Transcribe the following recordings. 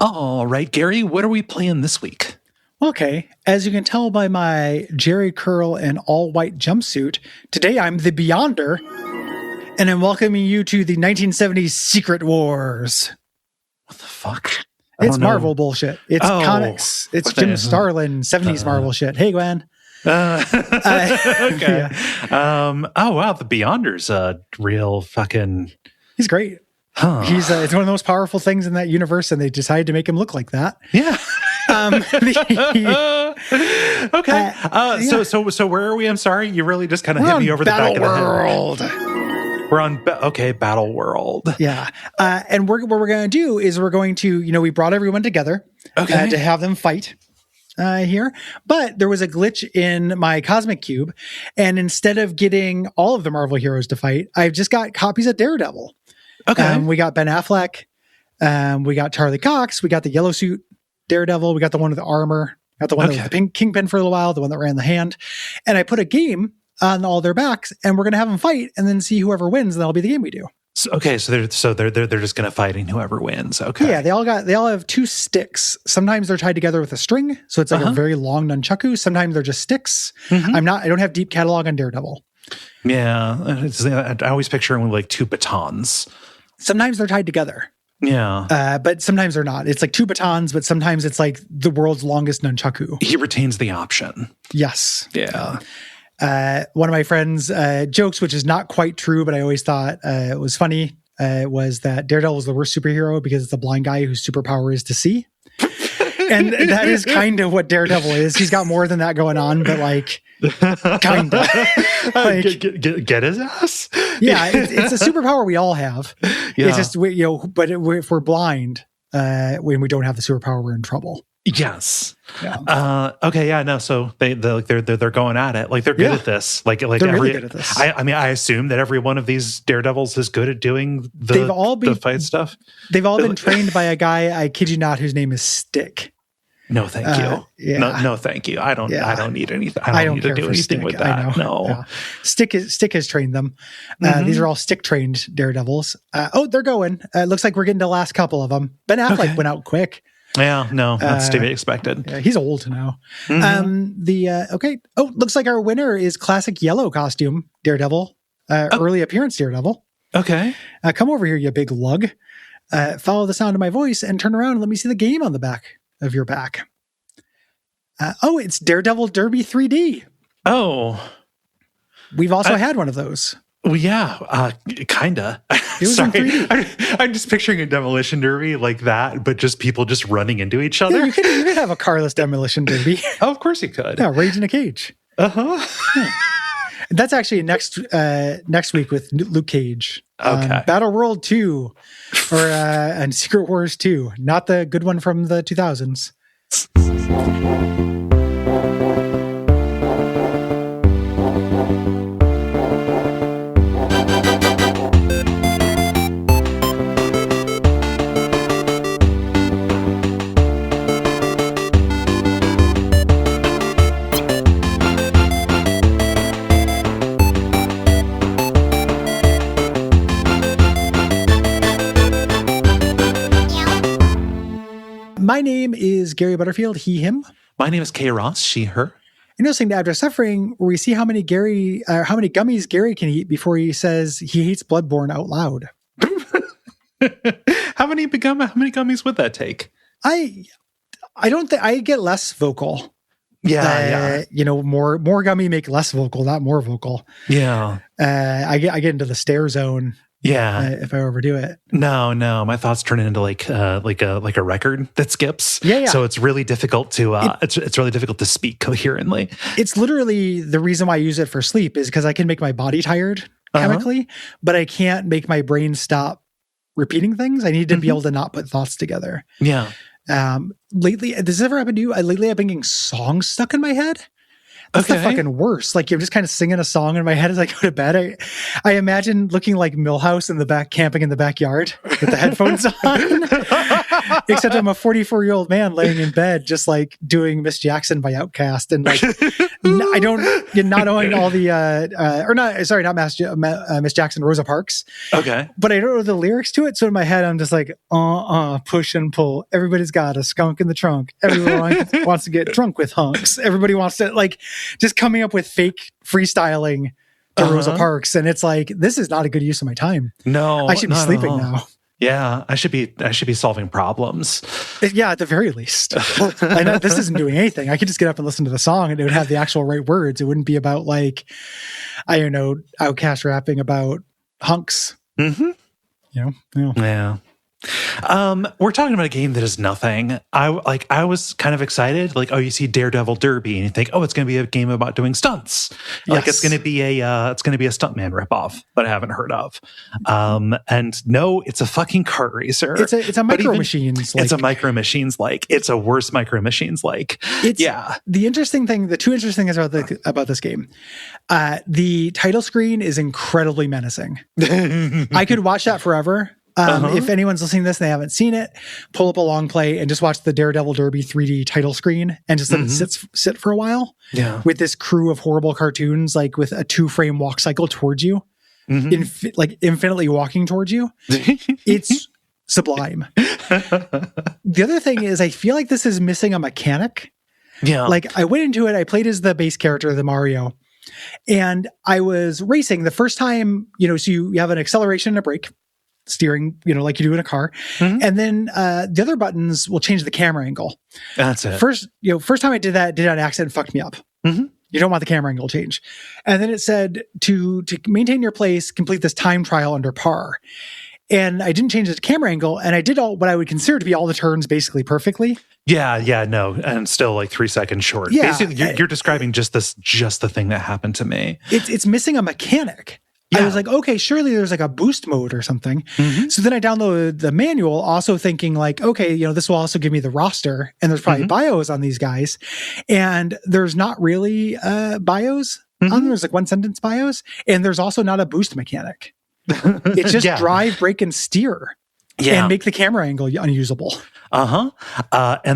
All right, Gary, what are we playing this week? Okay, as you can tell by my Jerry curl and all-white jumpsuit, today I'm the Beyonder, and I'm welcoming you to the 1970s Secret Wars. What the fuck? It's Marvel bullshit. It's comics. It's Jim Starlin, 70s Marvel shit. Hey, Gwen. Okay. Yeah. Oh, wow, the Beyonder's a real fucking... He's great. Huh. He's it's one of the most powerful things in that universe, and they decided to make him look like that. Yeah. Okay. Yeah. So where are we? I'm sorry, you really just kind of hit me over the back of the head. We're on Battle World. Yeah. And what we're going to do is we're going to, we brought everyone together to have them fight here. But there was a glitch in my Cosmic Cube. And instead of getting all of the Marvel heroes to fight, I've just got copies of Daredevil. Okay. We got Ben Affleck. We got Charlie Cox. We got the yellow suit Daredevil. We got the one with the armor. Got the one with the pink kingpin for a little while, the one that ran the hand. And I put a game on all their backs, and we're going to have them fight and then see whoever wins, and that'll be the game we do. So they're just going to fight, and whoever wins. Okay. Yeah, they all have two sticks. Sometimes they're tied together with a string, so it's like a very long nunchaku. Sometimes they're just sticks. I don't have deep catalog on Daredevil. Yeah, I always picture them with like two batons. Sometimes they're tied together. Yeah. But sometimes they're not. It's like two batons, but sometimes it's like the world's longest nunchaku. He retains the option. Yes. Yeah. One of my friends' jokes, which is not quite true, but I always thought it was funny, was that Daredevil is the worst superhero because it's a blind guy whose superpower is to see. And that is kind of what Daredevil is. He's got more than that going on, but like, kind of. Like, get his ass? Yeah, it's a superpower we all have. Yeah. It's just, but if we're blind, when we don't have the superpower, we're in trouble. Yes. Yeah. Okay. Yeah. No. So they're going at it. Like they're good at this. Like they're really good at this. I assume that every one of these Daredevils is good at doing the fight stuff. They've all been trained by a guy, I kid you not, whose name is Stick. No, thank you. Yeah. No, thank you. I don't need anything. I don't need to do anything Stick. with that. No. Yeah. Stick has trained them. These are all Stick trained Daredevils. They're going. Looks like we're getting the last couple of them. Ben Affleck went out quick. Yeah, no, that's to be expected. Yeah, he's old now. Looks like our winner is classic yellow costume Daredevil, early appearance Daredevil. Okay. Come over here, you big lug. Follow the sound of my voice and turn around and let me see the game on the back of your back. It's Daredevil Derby 3D. Oh. We've also had one of those. Well, yeah, kinda. It was in 3D. I'm just picturing a demolition derby like that, but just people just running into each other. Yeah, you could have a carless demolition derby. Oh, of course you could. Yeah, Rage in a Cage. Yeah. That's actually next week with Luke Cage. Okay. Battle World 2 and Secret Wars 2, not the good one from the 2000s. My name is Gary Butterfield, he, him. My name is Kay Ross, she, her. You're listening to Abject Suffering, where we see how many gummies Gary can eat before he says he hates Bloodborne out loud. How many gummies would that take? I don't think I get less vocal. Yeah. More gummy make less vocal, not more vocal. Yeah. I get into the stare zone. Yeah. If I overdo it. No. My thoughts turn into like a record that skips. Yeah. So it's really difficult to it's really difficult to speak coherently. It's literally the reason why I use it for sleep is because I can make my body tired chemically, but I can't make my brain stop repeating things. I need to be able to not put thoughts together. Yeah. Lately, does this ever happen to you? Lately I've been getting songs stuck in my head. That's the fucking worst. Like, you're just kind of singing a song in my head as I go to bed. I imagine looking like Millhouse in the back, camping in the backyard with the headphones on. Except I'm a 44-year-old man laying in bed, just like doing Miss Jackson by Outkast, and like I don't, not knowing all the not Miss Jackson, Rosa Parks. Okay, but I don't know the lyrics to it, so in my head I'm just like, push and pull. Everybody's got a skunk in the trunk. Everyone wants to get drunk with hunks. Everybody wants to, like, just coming up with fake freestyling to Rosa Parks, and it's like, this is not a good use of my time. No, I should be sleeping now. Yeah, I should be solving problems. Yeah, at the very least. I know this isn't doing anything. I could just get up and listen to the song, and it would have the actual right words. It wouldn't be about, like, I don't know, Outkast rapping about hunks. Mm-hmm. You know? Yeah. We're talking about a game that is nothing. I was kind of excited, like, oh, you see Daredevil Derby and you think, oh, it's going to be a game about doing stunts. Yes. Like it's going to be a Stuntman ripoff that I haven't heard of. And no, it's a fucking kart racer. It's a Micro Machines. It's a Micro Machines like. It's a worse Micro Machines like. Yeah. The two interesting things about this game. The title screen is incredibly menacing. I could watch that forever. If anyone's listening to this and they haven't seen it, pull up a long play and just watch the Daredevil Derby 3D title screen and just let it sit for a while. Yeah. With this crew of horrible cartoons, like with a 2-frame walk cycle towards you, infinitely walking towards you. It's sublime. The other thing is, I feel like this is missing a mechanic. Yeah. Like, I went into it, I played as the base character, the Mario, and I was racing the first time, so you have an acceleration and a brake. Steering, like you do in a car. And then the other buttons will change the camera angle. That's it. First time I did that on accident, fucked me up. You don't want the camera angle change. And then it said to maintain your place, complete this time trial under par. And I didn't change the camera angle, and I did all what I would consider to be all the turns basically perfectly. Yeah, no, and still like 3 seconds short. Yeah, basically, you're describing just the thing that happened to me. It's missing a mechanic. Yeah. I was like, okay, surely there's like a boost mode or something. So then I downloaded the manual, also thinking like, okay, this will also give me the roster, and there's probably bios on these guys. And there's not really bios on them. There's like 1-sentence bios, and there's also not a boost mechanic. It's just drive, brake, and steer. And make the camera angle unusable. And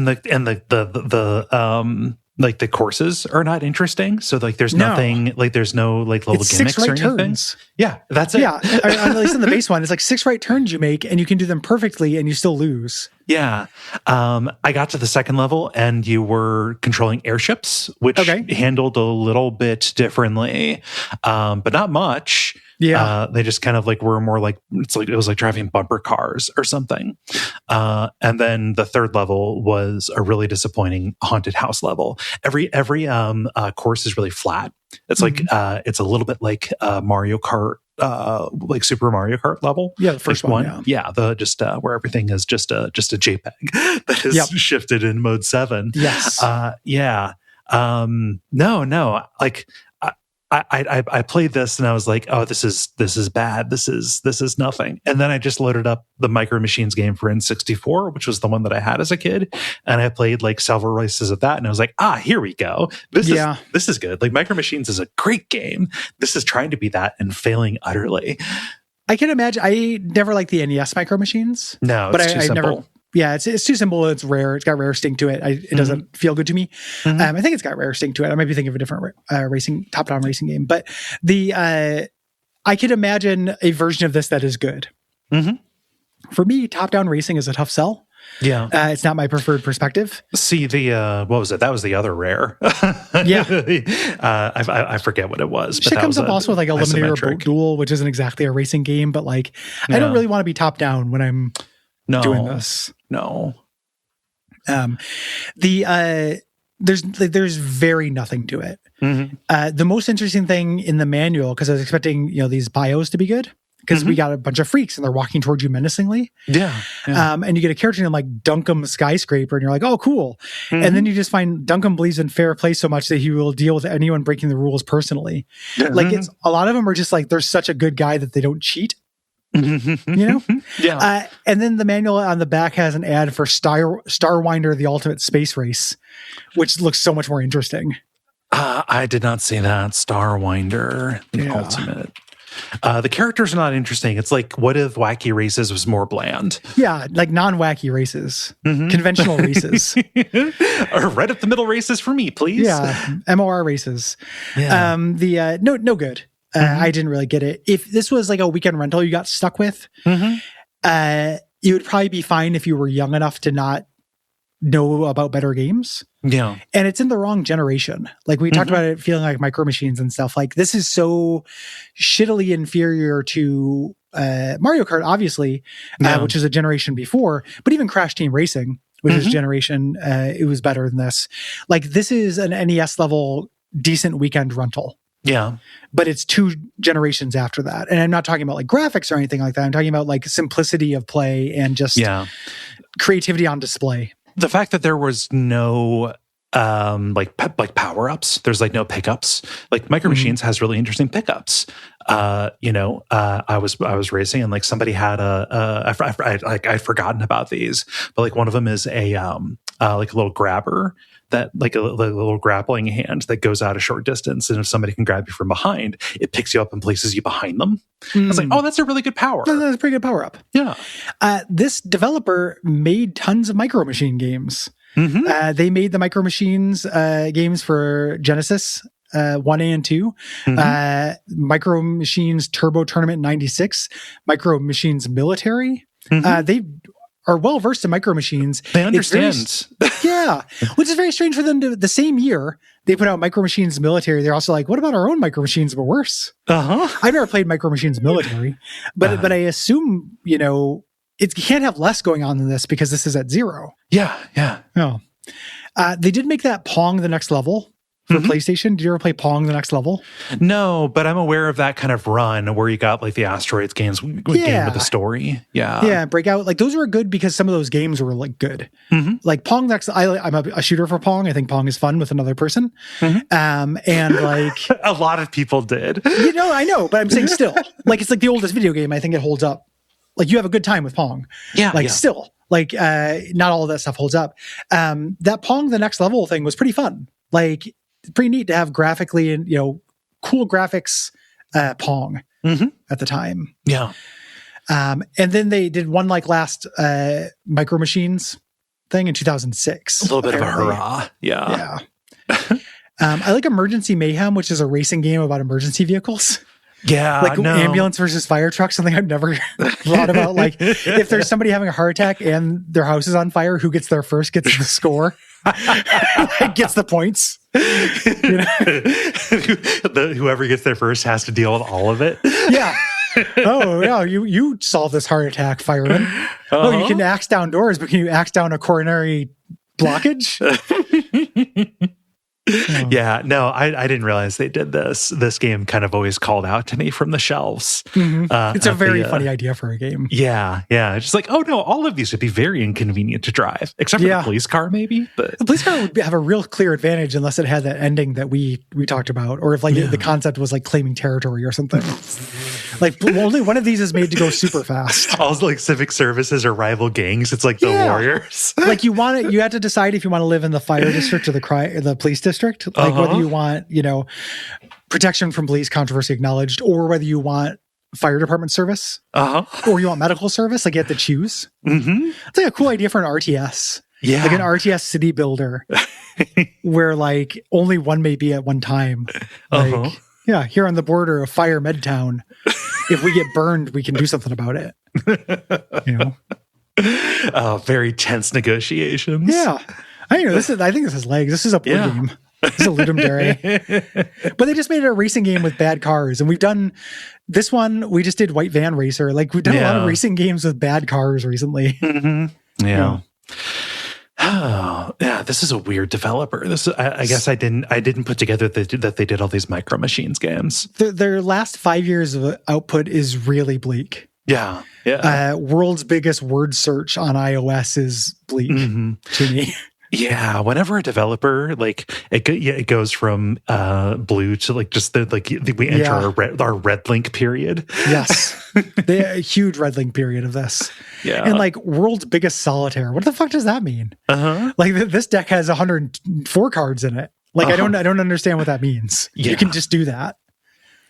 the like the courses are not interesting. So like there's nothing, like there's no like little gimmicks or anything. Turns. Yeah, that's it. Yeah, at least in the base one, it's like 6 right turns you make, and you can do them perfectly, and you still lose. Yeah. I got to the second level, and you were controlling airships, which handled a little bit differently, but not much. Yeah. They just kind of like were more like, it was like driving bumper cars or something. And then the third level was a really disappointing haunted house level. Every course is really flat. It's like, it's a little bit like Mario Kart, like Super Mario Kart level. Yeah. The first one. Yeah. The where everything is just a JPEG that is shifted in mode 7. Yes. No. Like, I played this and I was like, oh, this is bad. This is nothing. And then I just loaded up the Micro Machines game for N64, which was the one that I had as a kid. And I played like several races of that. And I was like, here we go. This is good. Like Micro Machines is a great game. This is trying to be that and failing utterly. I can imagine. I never liked the NES Micro Machines. No, it's too simple. It's too simple. It's rare. It's got rare sting to it. It doesn't feel good to me. I think it's got rare sting to it. I might be thinking of a different top-down racing game. But I could imagine a version of this that is good. For me, top-down racing is a tough sell. Yeah. It's not my preferred perspective. See, what was it? That was the other rare. Yeah. I forget what it was. But it comes up also with like Eliminator Boat Duel, which isn't exactly a racing game, but like I don't really want to be top-down when I'm doing this. No. There's very nothing to it. The most interesting thing in the manual, because I was expecting these bios to be good, because we got a bunch of freaks and they're walking towards you menacingly. Yeah. And you get a character named like Duncan Skyscraper, and you're like, oh, cool. And then you just find Duncan believes in fair play so much that he will deal with anyone breaking the rules personally. Like it's a lot of them are just like they're such a good guy that they don't cheat. Yeah. And then the manual on the back has an ad for Starwinder, the Ultimate Space Race, which looks so much more interesting. I did not see that. Starwinder, the Ultimate. The characters are not interesting. It's like, what if Wacky Races was more bland? Yeah, like non-wacky races, conventional races. Or right up the middle races for me, please. Yeah, MOR races. Yeah. No good. I didn't really get it. If this was like a weekend rental you got stuck with, it would probably be fine if you were young enough to not know about better games. Yeah. And it's in the wrong generation. Like we talked about it feeling like Micro Machines and stuff. Like this is so shittily inferior to Mario Kart, obviously, which is a generation before, but even Crash Team Racing, which is generation, it was better than this. Like this is an NES level decent weekend rental. Yeah. But it's 2 generations after that. And I'm not talking about like graphics or anything like that. I'm talking about like simplicity of play and just creativity on display. The fact that there was no like power-ups, there's like no pickups. Like Micro Machines has really interesting pickups. I was racing and like somebody had I'd forgotten about these, but like one of them is a like a little grabber that like a little grappling hand that goes out a short distance, and if somebody can grab you from behind, it picks you up and places you behind them. I was like, oh, that's a really good power. That's a pretty good power up. Yeah. This developer made tons of Micro Machine games. They made the Micro Machines games for Genesis 1A and 2, Micro Machines Turbo Tournament 96, Micro Machines Military. They are well versed in Micro Machines. They understand. Which is very strange for them to, the same year they put out Micro Machines Military. They're also like, what about our own Micro Machines, but worse? I've never played Micro Machines Military, but I assume, it can't have less going on than this because this is at 0. Yeah. No. They did make that Pong the Next Level for PlayStation. Did you ever play Pong the Next Level? No, but I'm aware of that kind of run where you got like the Asteroids games game with the story. Yeah, Breakout. Like those were good because some of those games were like good. Like Pong Next. I'm a shooter for Pong. I think Pong is fun with another person. And like a lot of people did. I know, but I'm saying still, like it's like the oldest video game. I think it holds up. Like you have a good time with Pong. Still, like not all of that stuff holds up. That Pong the Next Level thing was pretty fun. Like pretty neat to have graphically and cool graphics Pong at the time. Yeah. And then they did one like last Micro Machines thing in 2006. A little bit of a hurrah. Yeah. I like Emergency Mayhem, which is a racing game about emergency vehicles. Yeah, like ambulance versus fire truck, something I've never thought about. Like if there's somebody having a heart attack and their house is on fire, who gets there first gets the score, gets the points. Whoever gets there first has to deal with all of it. Yeah. Oh yeah, you solve this heart attack, fireman. Oh, you can axe down doors, but can you axe down a coronary blockage? Yeah, no, I didn't realize they did this. This game kind of always called out to me from the shelves. It's a very funny idea for a game. Yeah. It's just like, oh no, all of these would be very inconvenient to drive, except for the police car, maybe. But the police car would have a real clear advantage unless it had that ending that we talked about, or if like the concept was like claiming territory or something. Like only one of these is made to go super fast. All like civic services or rival gangs. It's like the Warriors. Like you have to decide if you want to live in the fire district or the police district. Like whether you want, protection from police, controversy acknowledged, or whether you want fire department service, or you want medical service. Like you have to choose. It's like a cool idea for an RTS. Yeah, like an RTS city builder, where like only one may be at one time. Like, yeah, here on the border of Fire Medtown, if we get burned, we can do something about it. Very tense negotiations. Yeah, I think this has legs. This is a board game. This is a Ludum Dare. But they just made it a racing game with bad cars, and we've done this one. We just did White Van Racer. Like we've done a lot of racing games with bad cars recently. Yeah. Oh, yeah, this is a weird developer. I guess I didn't put together that they did all these Micro Machines games. Their last 5 years of output is really bleak. Yeah. World's biggest word search on iOS is bleak to me. Yeah, whenever a developer it goes from blue to like just we enter our red link period. Yes, they had a huge red link period of this. Yeah, and like world's biggest solitaire. What the fuck does that mean? Like this deck has 104 cards in it. Like I don't understand what that means. Yeah. You can just do that.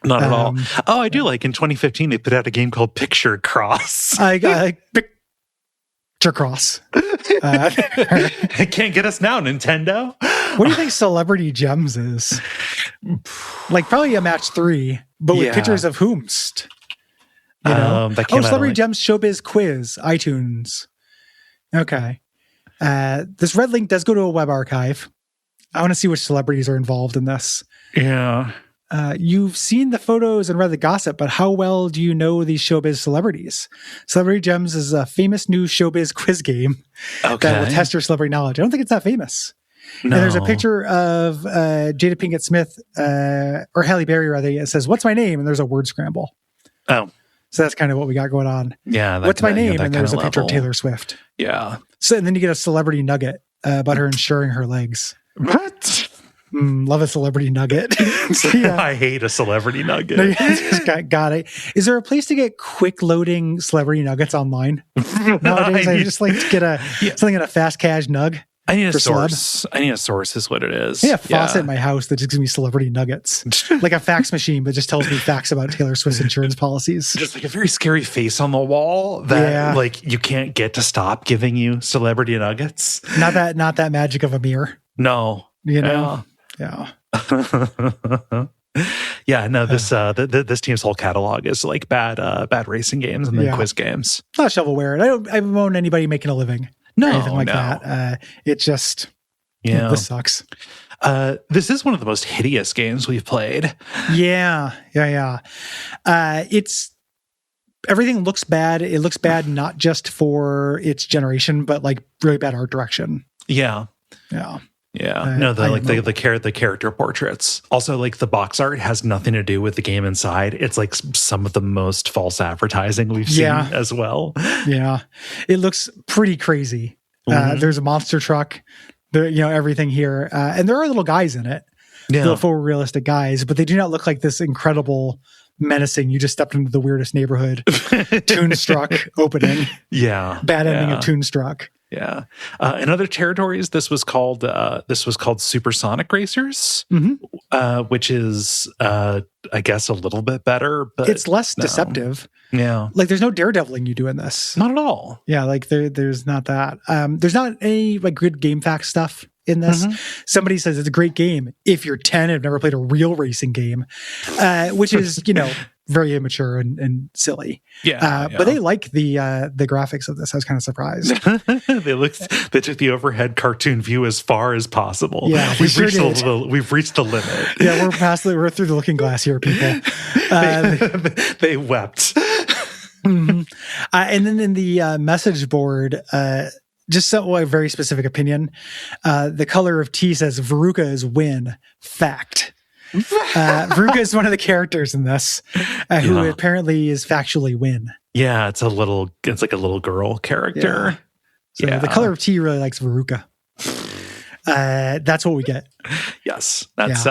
Not at all. Oh, I do like in 2015 they put out a game called Picture Cross. Picture Cross. It can't get us now, Nintendo. What do you think Celebrity Gems is? Like probably a match 3, but with pictures of whomst. You know? Celebrity Gems Showbiz Quiz, iTunes. Okay. This red link does go to a web archive. I want to see which celebrities are involved in this. Yeah. You've seen the photos and read the gossip, but how well do you know these showbiz celebrities? Celebrity Gems is a famous new showbiz quiz game that will test your celebrity knowledge. I don't think it's that famous. No. And there's a picture of Jada Pinkett Smith, or Halle Berry, rather. It says, "What's my name?" And there's a word scramble. Oh. So that's kind of what we got going on. Yeah. What's my name? And there's a picture of Taylor Swift. Yeah. So and then you get a celebrity nugget about her insuring her legs. What? Love a celebrity nugget. I hate a celebrity nugget. No, got it. Is there a place to get quick loading celebrity nuggets online? Nowadays, I just like to get something in a fast cash nug. I need a source. I need a source is what it is. I need a faucet in my house that just gives me celebrity nuggets. Like a fax machine, but just tells me facts about Taylor Swift's insurance policies. Just like a very scary face on the wall that like you can't get to stop giving you celebrity nuggets. Not that magic of a mirror. No. You know? Yeah. Yeah, no, this team's whole catalog is like bad racing games and then quiz games. Not shovelware. I haven't known anybody making a living. No, anything like that. It just, this sucks. This is one of the most hideous games we've played. Yeah. Everything looks bad. It looks bad not just for its generation, but like really bad art direction. Yeah. The character portraits. Also, like the box art has nothing to do with the game inside. It's like some of the most false advertising we've seen as well. Yeah, it looks pretty crazy. There's a monster truck. There, everything here, and there are little guys in it. Little full realistic guys, but they do not look like this incredible, menacing. You just stepped into the weirdest neighborhood. Toonstruck opening. Yeah, bad ending of Toonstruck. Yeah. In other territories, this was called Supersonic Racers, which is, I guess, a little bit better, but it's less deceptive. Yeah. Like there's no daredeviling you do in this. Not at all. Yeah. Like there's not that. There's not any like good game fact stuff in this. Somebody says it's a great game if you're 10 and have never played a real racing game, which is, very immature and silly. But they like the graphics of this. I was kind of surprised. They took the overhead cartoon view as far as possible. Yeah, we've reached the limit. Yeah, we're through the looking glass here, people. They wept. And then in the message board, just a very specific opinion. The color of tea says Veruca is win. Fact. Veruca is one of the characters in this, who apparently is factually win. Yeah, it's like a little girl character. So the color of tea really likes Veruca. That's what we get. Yes, that's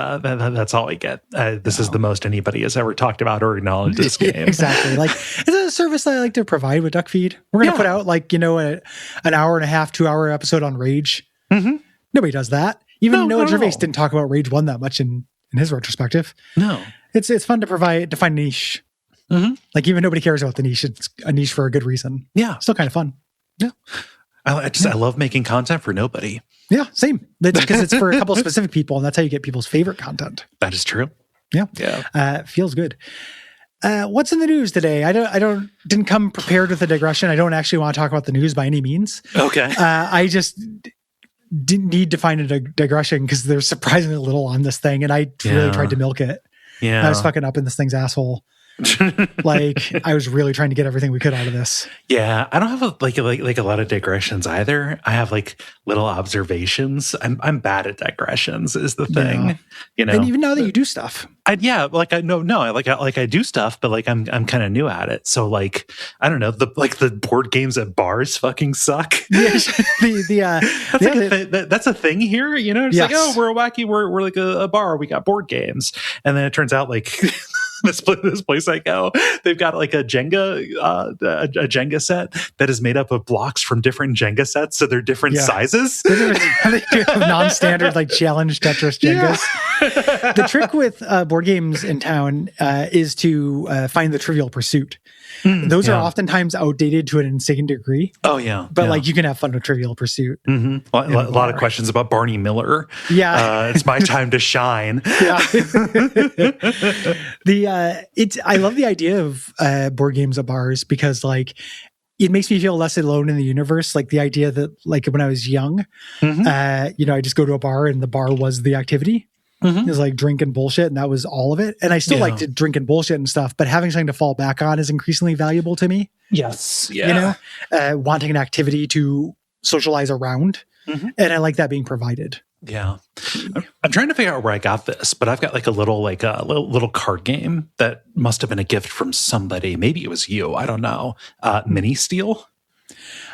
all we get. This is the most anybody has ever talked about or acknowledged this game. Exactly. Like it's a service that I like to provide with Duckfeed. We're going to put out an hour and a half, 2 hour episode on Rage. Nobody does that. Even Noah Gervais didn't talk about Rage 1 that much in his retrospective. No, it's fun to find niche. Like even nobody cares about the niche. It's a niche for a good reason. Yeah, still kind of fun. Yeah, I love making content for nobody. Yeah, same. Because it's for a couple of specific people, and that's how you get people's favorite content. That is true. Yeah. Feels good. What's in the news today? I didn't come prepared with a digression. I don't actually want to talk about the news by any means. Okay. I just didn't need to find a digression because there's surprisingly little on this thing, and I really tried to milk it. Yeah, I was fucking up in this thing's asshole. Like I was really trying to get everything we could out of this. Yeah, I don't have a lot of digressions either. I have like little observations. I'm bad at digressions is the thing, And even now that you do stuff, I do stuff, but like I'm kind of new at it. So like I don't know, the board games at bars fucking suck. That's a thing here. It's like, oh, we're like a bar. We got board games, and then it turns out like. this place I go, they've got like a Jenga set that is made up of blocks from different Jenga sets, so they're different sizes. They do have non-standard like challenge Tetris Jengas. Yeah. The trick with board games in town is to find the Trivial Pursuit. Those are oftentimes outdated to an insane degree. Oh yeah, but like you can have fun with Trivial Pursuit. A lot of questions about Barney Miller. Yeah, it's my time to shine. Yeah. I love the idea of board games at bars because like it makes me feel less alone in the universe. Like the idea that like when I was young, I just go to a bar and the bar was the activity. It was like drink and bullshit, and that was all of it. And I still like to drink and bullshit and stuff, but having something to fall back on is increasingly valuable to me. Yes. Yeah. Wanting an activity to socialize around. And I like that being provided. Yeah. I'm trying to figure out where I got this, but I've got like a little card game that must have been a gift from somebody. Maybe it was you. I don't know. Mini Steel.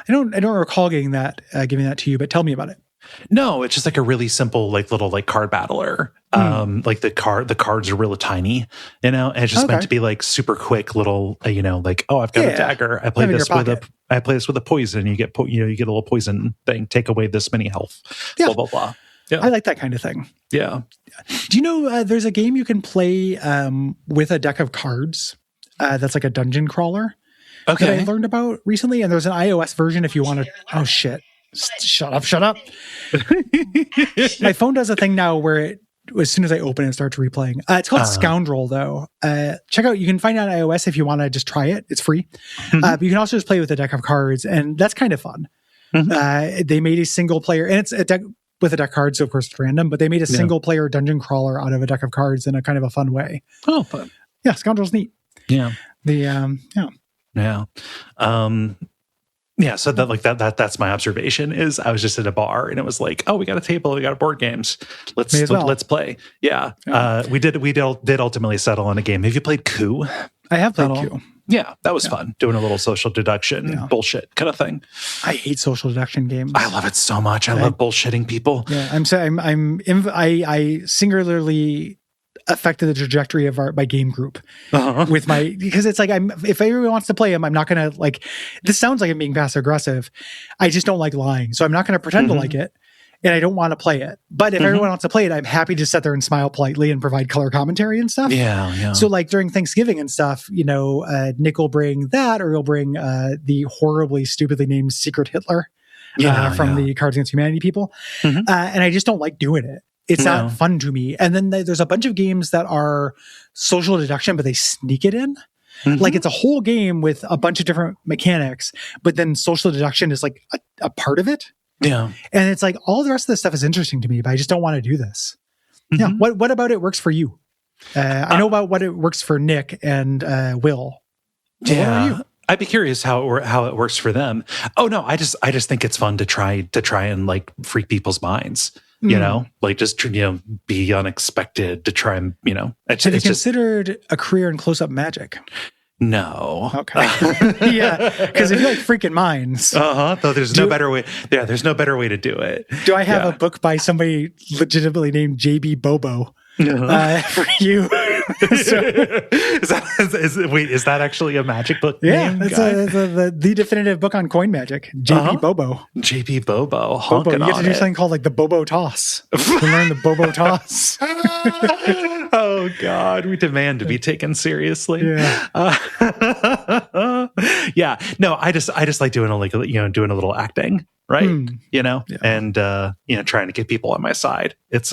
I don't recall giving that to you, but tell me about it. No, it's just like a really simple, like little like card battler. Like the cards are really tiny, and it's just meant to be like super quick little, like, oh, I've got a dagger. I play this with a poison. You get a little poison thing. Take away this many health. Yeah. Blah blah blah. Yeah. I like that kind of thing. Yeah. Do you know there's a game you can play with a deck of cards that's like a dungeon crawler? Okay. That I learned about recently, and there's an iOS version if you want to. Oh shit. Shut up. My phone does a thing now where as soon as I open it starts replaying. It's called Scoundrel, though. Check out, you can find it on iOS if you want to just try it. It's free. But you can also just play with a deck of cards, and that's kind of fun. They made a single player, and it's a deck with a deck of cards, so of course it's random, but they made a single player dungeon crawler out of a deck of cards in a kind of a fun way. Oh, fun. Yeah, Scoundrel's neat. Yeah. Yeah, so that's my observation is I was just at a bar and it was like, oh, we got a table, we got board games. Let's play. Yeah. We did ultimately settle on a game. Have you played Coup? I have played Coup. Yeah, that was fun. Doing a little social deduction bullshit kind of thing. I hate social deduction games. I love it so much. I love bullshitting people. Yeah, I singularly affected the trajectory of my game group with because it's like if everyone wants to play them, I'm not gonna like. This sounds like I'm being passive aggressive. I just don't like lying, so I'm not gonna pretend to like it, and I don't want to play it. But if everyone wants to play it, I'm happy to sit there and smile politely and provide color commentary and stuff. Yeah. So like during Thanksgiving and stuff, Nick will bring that, or he'll bring the horribly stupidly named Secret Hitler from the Cards Against Humanity people, and I just don't like doing it. It's not fun to me. And then there's a bunch of games that are social deduction, but they sneak it in. Like it's a whole game with a bunch of different mechanics, but then social deduction is like a part of it. Yeah. And it's like all the rest of this stuff is interesting to me, but I just don't want to do this. Yeah. What about it works for you? I know about what it works for Nick and Will. So what about you? I'd be curious how it works for them. Oh no, I just think it's fun to try and like freak people's minds. Like just be unexpected to try and Have you considered a career in close-up magic? No. Okay. Yeah, because if you like freaking minds, though there's no better way. Yeah, there's no better way to do it. Do I have a book by somebody legitimately named J.B. Bobo for you? Is that actually a magic book? Yeah, it's the definitive book on coin magic. J.B. Bobo. J.B. Bobo. You get to do something called like the Bobo toss. You learn the Bobo toss. Oh God, we demand to be taken seriously. Yeah. Yeah. No, I just like doing a little acting. Right. And, trying to get people on my side. It's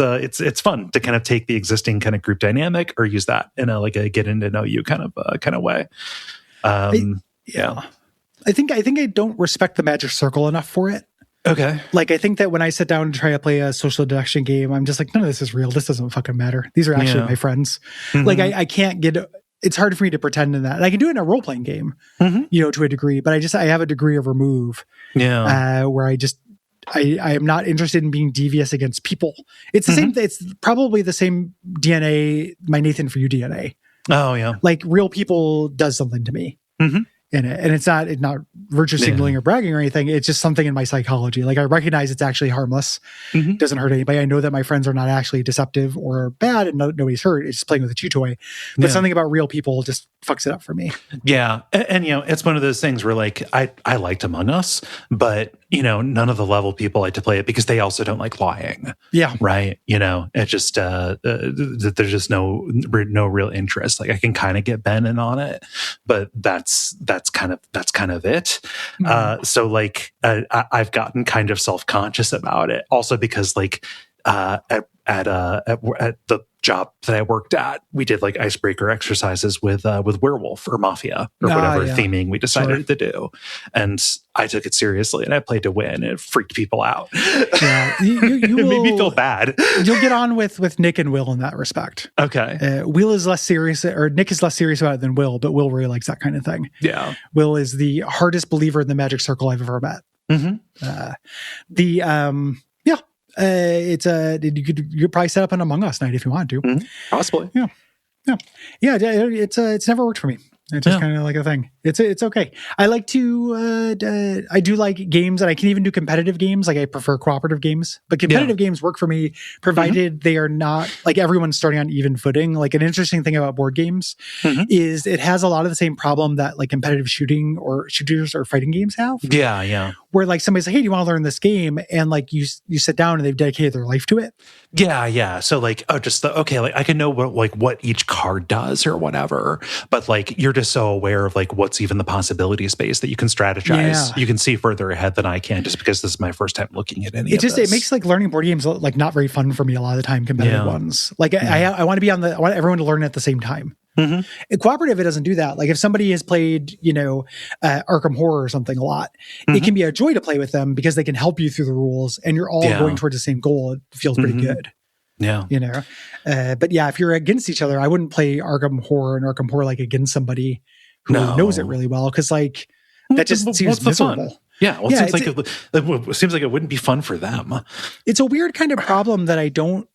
fun to kind of take the existing kind of group dynamic or use that in a getting to know you kind of way. I think I don't respect the magic circle enough for it. Okay. Like, I think that when I sit down to try to play a social deduction game, I'm just like, none of this is real. This doesn't fucking matter. These are actually my friends. Like, I can't get, it's hard for me to pretend in that. And I can do it in a role-playing game, to a degree, but I have a degree of remove. Yeah. Where I am not interested in being devious against people. It's the same, it's probably the same DNA, my Nathan for You DNA. Oh, yeah. Like, real people does something to me. in it. And it's not virtue signaling or bragging or anything. It's just something in my psychology. Like I recognize it's actually harmless. Doesn't hurt anybody. I know that my friends are not actually deceptive or bad and nobody's hurt. It's just playing with a chew toy. But something about real people just fucks it up for me. Yeah. And it's one of those things where like, I liked Among Us, but none of the level people like to play it because they also don't like lying. Yeah. Right. It just, there's just no real interest. Like I can kind of get Ben in on it, but that's kind of it. So like, I've gotten kind of self-conscious about it also because like, at the job that I worked at, we did like icebreaker exercises with werewolf or mafia or whatever theming we decided to do, and I took it seriously and I played to win. And it freaked people out. Yeah, it made me feel bad. You'll get on with Nick and Will in that respect. Okay, Will is less serious, or Nick is less serious about it than Will, but Will really likes that kind of thing. Yeah, Will is the hardest believer in the magic circle I've ever met. You could probably set up an Among Us night if you wanted to. Possibly. Yeah. It's never worked for me. It's just kind of like a thing. It's okay. I like to, I do like games, and I can even do competitive games. Like I prefer cooperative games, but competitive games work for me, provided they are not like everyone's starting on even footing. Like an interesting thing about board games is it has a lot of the same problem that like competitive shooting or shooters or fighting games have. Yeah. Yeah. Where like somebody's like, hey, do you want to learn this game? And like you sit down and they've dedicated their life to it. Yeah. Yeah. So like, like I can know what each card does or whatever, but like you're just so aware of like what's even the possibility space that you can strategize. You can see further ahead than I can just because this is my first time looking at any of this. It makes like learning board games like not very fun for me a lot of the time, competitive ones. Like I want to be I want everyone to learn at the same time. In cooperative, it doesn't do that. Like if somebody has played, Arkham Horror or something a lot, it can be a joy to play with them because they can help you through the rules and you're all going towards the same goal. It feels pretty good. Yeah. But yeah, if you're against each other, I wouldn't play Arkham Horror and Arkham Horror like against somebody who knows it really well. Cause like that just seems miserable. Fun? Yeah. Well, it seems like it wouldn't be fun for them. It's a weird kind of problem that I don't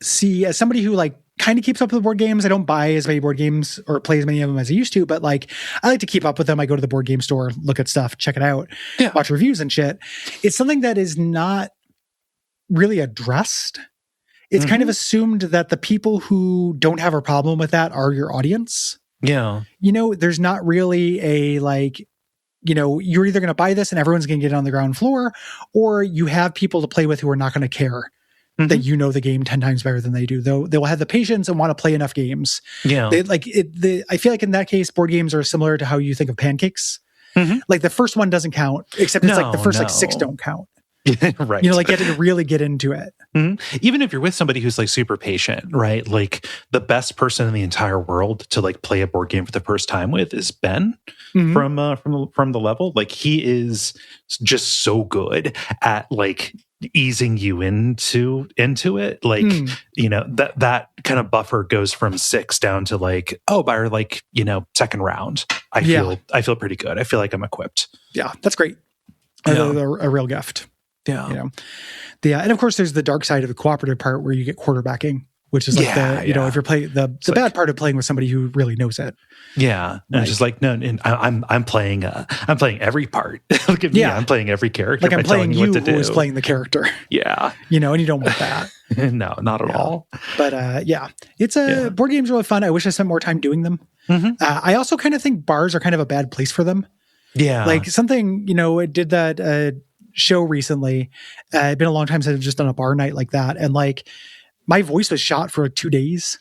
see as somebody who like kind of keeps up with board games. I don't buy as many board games or play as many of them as I used to, but like I like to keep up with them. I go to the board game store, look at stuff, check it out, watch reviews and shit. It's something that is not really addressed. It's kind of assumed that the people who don't have a problem with that are your audience. Yeah. There's not really a like, you're either going to buy this and everyone's going to get on the ground floor, or you have people to play with who are not going to care that the game 10 times better than they do. Though they will have the patience and want to play enough games. Yeah. I feel like in that case, board games are similar to how you think of pancakes. Like the first one doesn't count, except it's like the first like 6 don't count. Right. Like you have to really get into it. Even if you're with somebody who's like super patient, right? Like the best person in the entire world to like play a board game for the first time with is Ben from the level. Like he is just so good at like easing you into it. Like, that kind of buffer goes from 6 down to like, by like, second round. I feel pretty good. I feel like I'm equipped. Yeah, that's great. A real gift. Yeah. And of course there's the dark side of the cooperative part where you get quarterbecking, which is like if you're playing the bad part of playing with somebody who really knows it. Yeah. And it's just like, no, and I'm playing every part. Look at me. I'm playing every character. Like I'm playing you who is playing the character. Yeah. And you don't want that. No, not at all. But it's board games are really fun. I wish I spent more time doing them. I also kind of think bars are kind of a bad place for them. Yeah. Like something, it did that show recently. It'd been a long time since I've just done a bar night like that. And like my voice was shot for 2 days.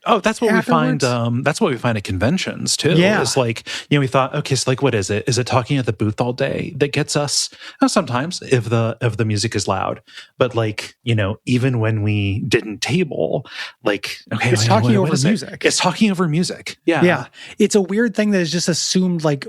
Oh, that's what afterwards. We find. That's what we find at conventions too. Yeah. It's like, we thought, okay, so like, what is it? Is it talking at the booth all day that gets us? Sometimes if the music is loud, but like, even when we didn't table, like, okay, it's talking over music. It's talking over music. Yeah. Yeah. It's a weird thing that is just assumed like,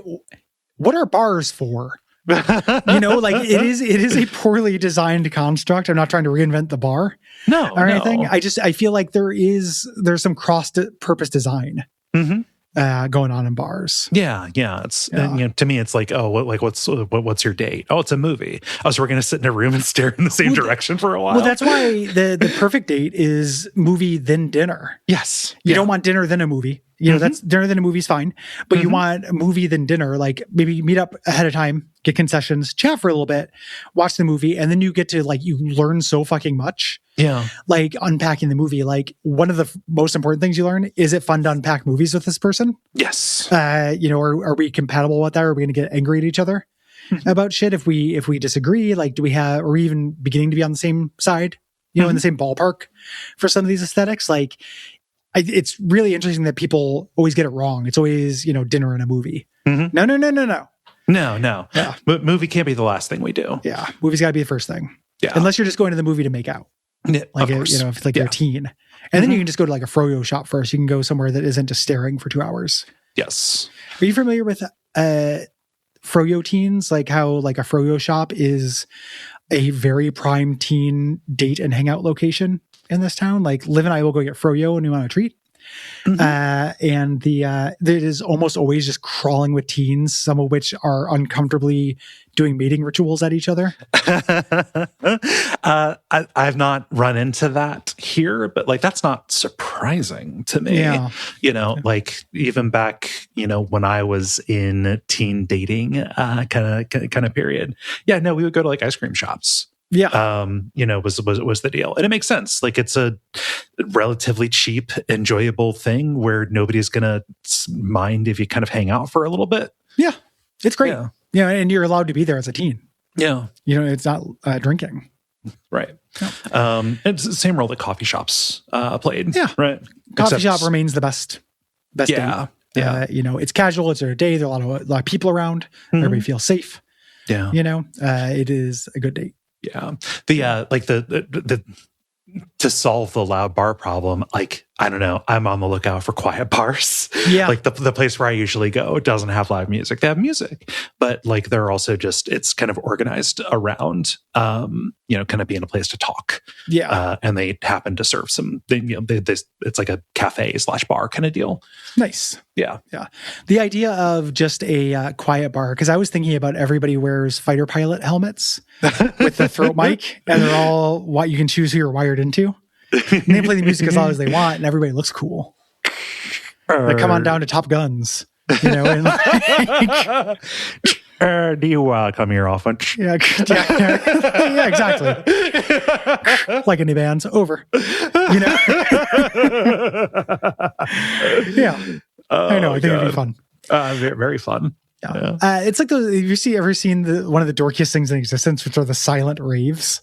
what are bars for? Like it is a poorly designed construct. I'm not trying to reinvent the bar or anything. I feel like there's some cross purpose design going on in bars. Yeah. It's to me it's like, what's your date? Oh, it's a movie. Oh, so we're gonna sit in a room and stare in the same direction for a while. Well, that's why the perfect date is movie then dinner. Yes. You don't want dinner then a movie. You know, that's dinner than a movie's fine, but you want a movie than dinner. Like maybe meet up ahead of time, get concessions, chat for a little bit, watch the movie, and then you get to like, you learn so fucking much. Yeah. Like unpacking the movie. Like one of the most important things you learn, is it fun to unpack movies with this person? Yes. You know, are we compatible with that? Are we going to get angry at each other about shit if we disagree? Like, are we even beginning to be on the same side? You know, in the same ballpark for some of these aesthetics? Like, it's really interesting that people always get it wrong. It's always, you know, dinner and a movie. No. No. Yeah. Movie can't be the last thing we do. Yeah. Movie's got to be the first thing. Yeah. Unless you're just going to the movie to make out. Yeah, like, of course. you know, if like you're a teen. And then you can just go to like a froyo shop first. You can go somewhere that isn't just staring for 2 hours. Yes. Are you familiar with froyo teens? Like how like a froyo shop is a very prime teen date and hangout location in this town. Like Liv and I will go get froyo when we want a treat. And it is almost always just crawling with teens, some of which are uncomfortably doing mating rituals at each other. I've not run into that here, but like that's not surprising to me. Yeah. You know, like even back, you know, when I was in teen dating kind of period. Yeah, no, we would go to like ice cream shops. Yeah. You know, was the deal. And it makes sense. Like it's a relatively cheap, enjoyable thing where nobody's going to mind if you kind of hang out for a little bit. Yeah. It's great. Yeah. And you're allowed to be there as a teen. Yeah. You know, it's not drinking. Right. Yeah. It's the same role that coffee shops played. Yeah. Right. Coffee shop remains the best yeah. date. Yeah. You know, it's casual. It's a day. There are a lot of people around. Everybody feels safe. Yeah. You know, it is a good date. Yeah. The to solve the loud bar problem, like, I don't know, I'm on the lookout for quiet bars. Yeah. Like the place where I usually go doesn't have live music. They have music, but like they're also just, it's kind of organized around, you know, kind of being a place to talk. Yeah. And they happen to serve some, you know, it's like a cafe / bar kind of deal. Nice. Yeah. Yeah. The idea of just a quiet bar, because I was thinking about everybody wears fighter pilot helmets with the throat mic, and they're all what you can choose who you're wired into. And they play the music as loud as they want, and everybody looks cool. They come on down to Top Guns, you know. And like, do you come here often? yeah, exactly. Like in the bands, over. You know. Yeah, I know. I think it'd be fun. Very, very fun. Yeah. It's like those. Have you ever seen one of the dorkiest things in existence, which are the silent raves?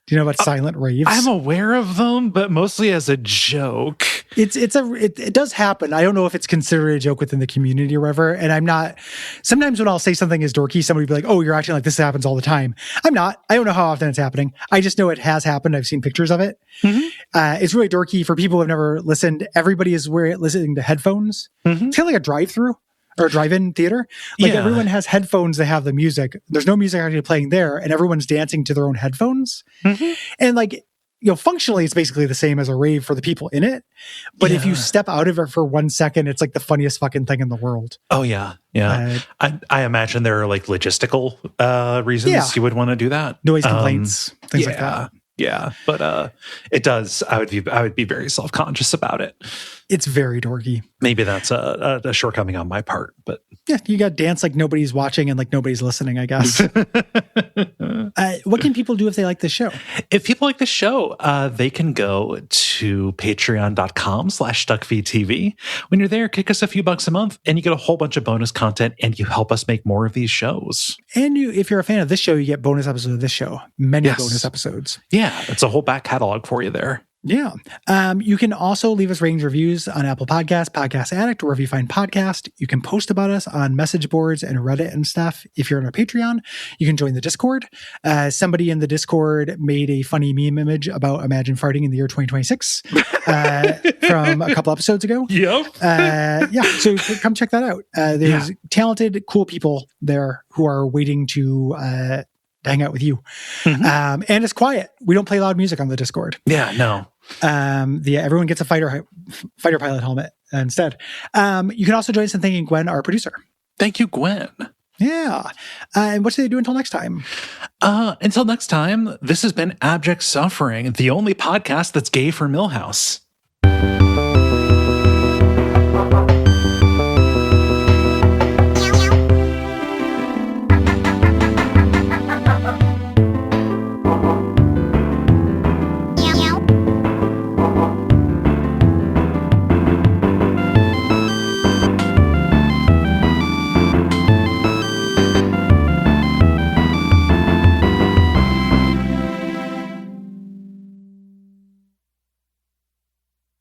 Do you know about silent raves? I'm aware of them, but mostly as a joke. It does happen. I don't know if it's considered a joke within the community or whatever. And I'm not. Sometimes when I'll say something is dorky, somebody will be like, "Oh, you're acting like this happens all the time." I'm not. I don't know how often it's happening. I just know it has happened. I've seen pictures of it. It's really dorky for people who have never listened. Everybody is listening to headphones. It's kind of like a drive-through. Or a drive-in theater. Like everyone has headphones that have the music. There's no music actually playing there, and everyone's dancing to their own headphones. And like, you know, functionally, it's basically the same as a rave for the people in it. But if you step out of it for 1 second, it's like the funniest fucking thing in the world. Oh yeah, yeah. I imagine there are like logistical reasons you would want to do that. Noise complaints, things like that. Yeah, but it does. I would be very self-conscious about it. It's very dorky. Maybe that's a shortcoming on my part, but yeah, you got to dance like nobody's watching and like nobody's listening, I guess. What can people do if they like this show? If people like the show, they can go to patreon.com/Duckfeed.tv. When you're there, kick us a few bucks a month and you get a whole bunch of bonus content and you help us make more of these shows. And if you're a fan of this show, you get bonus episodes of this show. Many bonus episodes. Yeah, it's a whole back catalog for you there. Yeah. You can also leave us ratings, reviews on Apple Podcasts, Podcast Addict, wherever you find podcast. You can post about us on message boards and Reddit and stuff. If you're on our Patreon, you can join the Discord. Somebody in the Discord made a funny meme image about Imagine Farting in the year 2026 from a couple episodes ago. Yep. Yeah. So come check that out. There's talented, cool people there who are waiting to hang out with you. And it's quiet. We don't play loud music on the Discord. Yeah, no. Everyone gets a fighter pilot helmet instead. You can also join us in thanking Gwen, our producer. Thank you, Gwen. Yeah. And what should they do until next time? Until next time, this has been Abject Suffering, the only podcast that's gay for Millhouse.